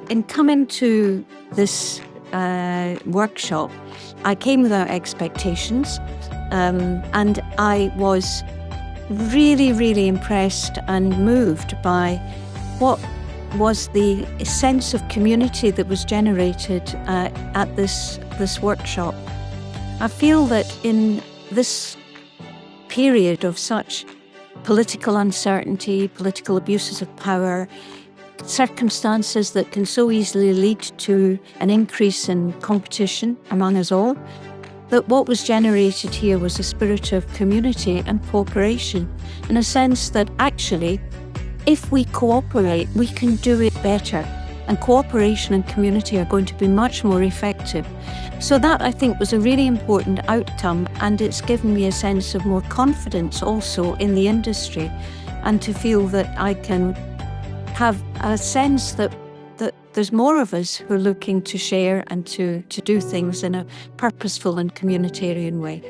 in coming to this workshop, I came without expectations, and I was really, really impressed and moved by what was the sense of community that was generated at this workshop. I feel that in this period of such political uncertainty, political abuses of power, circumstances that can so easily lead to an increase in competition among us all, that what was generated here was a spirit of community and cooperation, in a sense that actually, if we cooperate, we can do it better, and cooperation and community are going to be much more effective. So that, I think, was a really important outcome, and it's given me a sense of more confidence also in the industry, and to feel that I can have a sense that there's more of us who are looking to share and to do things in a purposeful and communitarian way.